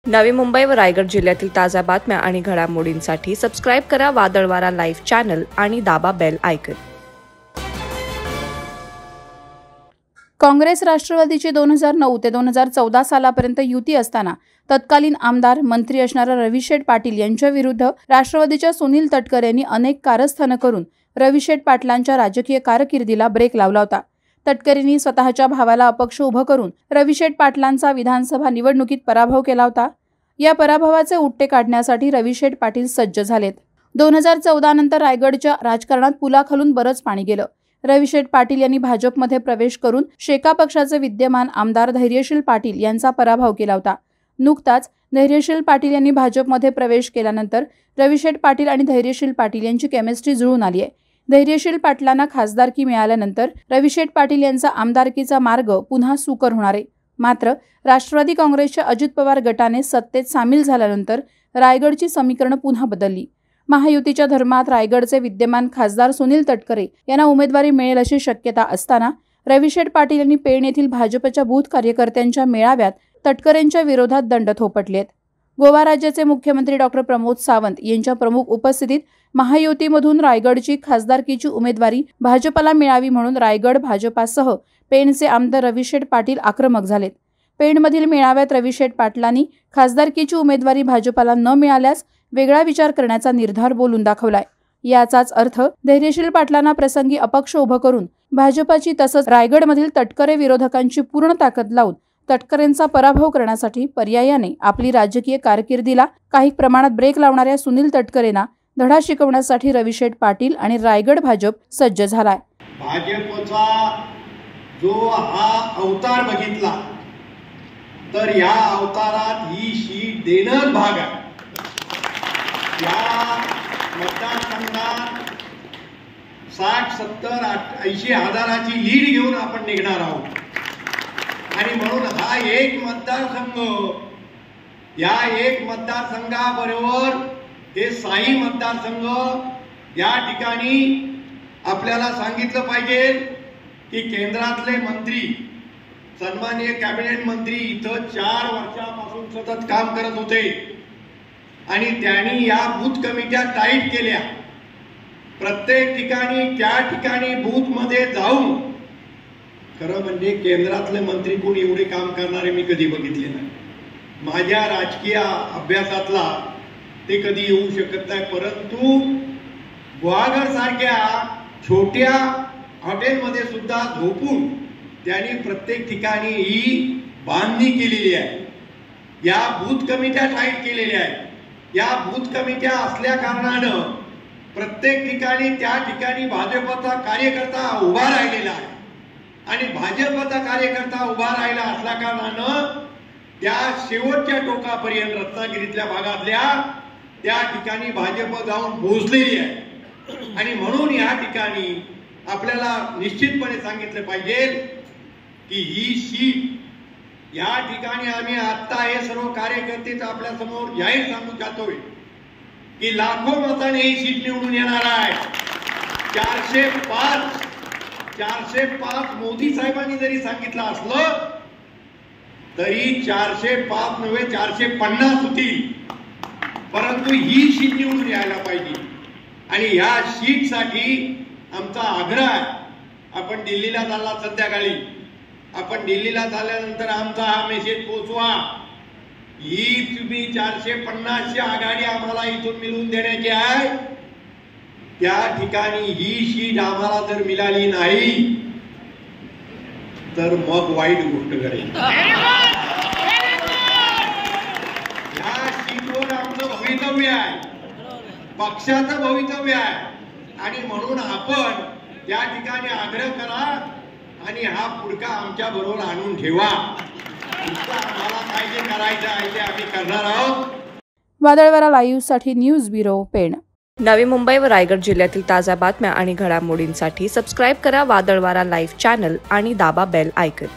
नवी मुंबई व रायगड जिल्ह्यातील ताज्या बातम्या आणि घडामोडींसाठी सबस्क्राईब करा वादळवारा लाईव्ह चॅनल आणि दाबा बेल आयकॉन। काँग्रेस राष्ट्रवादीची 2009 ते 2014 सालापर्यंत युती असताना तत्कालीन आमदार मंत्री असणारा रविशेठ पाटील यांच्या विरुद्ध राष्ट्रवादीच्या सुनील तटकरे यांनी अनेक कारस्थानं करून रविशेठ पाटलांच्या राजकीय कारकिर्दीला ब्रेक लावला होता। तटकरेंनी स्वतःच्या भावाला अपक्ष उभं करून रविशेठ पाटलांचा विधानसभा निवडणुकीत पराभव केला होता। या पराभवाचे उट्टे काढण्यासाठी रविशेठ पाटील सज्ज झालेत। 2014 नंतर रायगडच्या राजकारणात पुलाखालून बरंच पाणी गेलं। रविशेठ पाटील यांनी भाजपमध्ये प्रवेश करून शेका पक्षाचे विद्यमान आमदार धैर्यशील पाटील यांचा पराभव केला होता। नुकताच धैर्यशील पाटील यांनी भाजपमध्ये प्रवेश केल्यानंतर रविशेठ पाटील आणि धैर्यशील पाटील यांची केमिस्ट्री जुळून आली आहे। धैर्यशील पाटलांना खासदारकी मिळाल्यानंतर रविशेठ पाटील यांचा आमदारकीचा मार्ग पुन्हा सुकर होणार आहे। मात्र राष्ट्रवादी काँग्रेसच्या अजित पवार गटाने सत्तेत सामील झाल्यानंतर रायगडची समीकरण पुन्हा बदलली। महायुतीच्या धर्मात रायगडचे विद्यमान खासदार सुनील तटकरे यांना उमेदवारी मिळेल अशी शक्यता असताना रविशेठ पाटील यांनी पेण येथील भाजपच्या बूथ कार्यकर्त्यांच्या मेळाव्यात तटकरेंच्या विरोधात दंड थोपटले आहेत। गोवा राज्याचे मुख्यमंत्री डॉ. प्रमोद सावंत यांच्या प्रमुख उपस्थितीत महायुतीमधून रायगडची खासदारकीची उमेदवारी भाजपला मिळावी म्हणून रायगड भाजपासह पेणचे आमदार रविशेठ पाटील आक्रमक झालेत। पेणमधील मेळाव्यात रविशेठ पाटलांनी खासदारकीची उमेदवारी भाजपला न मिळाल्यास वेगळा विचार करण्याचा निर्धार बोलून दाखवलाय। याचाच अर्थ धैर्यशील पाटलांना प्रसंगी अपक्ष उभं करून भाजपाची तसंच रायगडमधील तटकरे विरोधकांची पूर्ण ताकद लावून तटकरेंचा पराभव करण्यासाठी पर्यायाने आपली राजकीय कारकिर्दीला काही प्रमाणात ब्रेक लावणाऱ्या सुनील तटकरेंना धडा शिकवण्यासाठी रविशेठ पाटील आणि रायगड भाजप सज्ज झालाय। भाजपचा जो हा अवतार बघितला तर या अवतारात ही शीट देणं भाग आहे। या मतदारसंघात 60-70-80 हजाराची लीड घेऊन आपण निघणार आहोत आणि म्हणून हा एक मतदारसंघ या एक मतदारसंघाबरोबर हे 6 मतदारसंघ या ठिकाणी आपल्याला सांगितलं पाहिजे की केंद्रातले मंत्री सन्माननीय कॅबिनेट मंत्री इथं 4 वर्षापासून सतत काम करत होते आणि त्यांनी या बूथ कमिट्या टाईट केल्या। प्रत्येक ठिकाणी त्या ठिकाणी बूथ मध्ये जाऊन खरं म्हणजे केंद्रातले मंत्री कोण एवढे काम करणारे मी कधी बघितले नाही। माझ्या राजकीय अभ्यासातला ते कधी येऊ शकत नाही, परंतु गुहागर सारख्या छोट्या हॉटेलमध्ये सुद्धा झोपून त्यांनी प्रत्येक ठिकाणी ही बांधणी केलेली आहे। या बूथ कमिट्या टाईट केलेल्या आहेत। या बूथ कमिट्या असल्या कारणानं प्रत्येक ठिकाणी त्या ठिकाणी भाजपचा कार्यकर्ता उभा राहिलेला आहे आणि भाजपचा कार्यकर्ता उभा राहिला असल्या कारणानं त्या शेवटच्या टोकापर्यंत रत्नागिरीतल्या भागातल्या त्या ठिकाणी भाजप जाऊन पोहोचलेली आहे आणि म्हणून या ठिकाणी आपल्याला निश्चितपणे सांगितलं पाहिजे की ही सीट या ठिकाणी आम्ही आता हे सर्व कार्यकर्ते आपल्या समोर जाहीर सांगू जातोय की लाखो मताने ही सीट निवडून येणार आहे। 405 मोदी साहेबांनी जरी सांगितलं असलं तरी 405 नव्हे 450 होतील, परंतु ही सीट निवडून यायला पाहिजे आणि या सीटसाठी आमचा आग्रह आहे। आपण दिल्लीला चालला संध्याकाळी, आपण दिल्लीला झाल्यानंतर आमचा हा मेसेज पोहोचवा, ही तुम्ही 450ची आघाडी आम्हाला इथून मिळवून देण्याची आहे। त्या ठिकाणी ही सीट आम्हाला जर मिळाली नाही तर मग वाईट गोष्ट करेल। या सीटवर आमचं भवितव्य आहे, पक्षाचं भवितव्य आहे आणि म्हणून आपण त्या ठिकाणी आग्रह करा आणि हा पुढका आमच्या बरोबर आणून ठेवा। आम्हाला काय जे करायचं आहे ते आम्ही करणार आहोत। वादळवारा लाईव्ह साठी न्यूज ब्युरो पेण। नवी मुंबई व रायगड जिल्ह्यातील ताज्या बातम्या आणि घडामोडींसाठी सबस्क्राईब करा वादळवारा लाईव्ह चॅनल आणि दाबा बेल आयकॉन।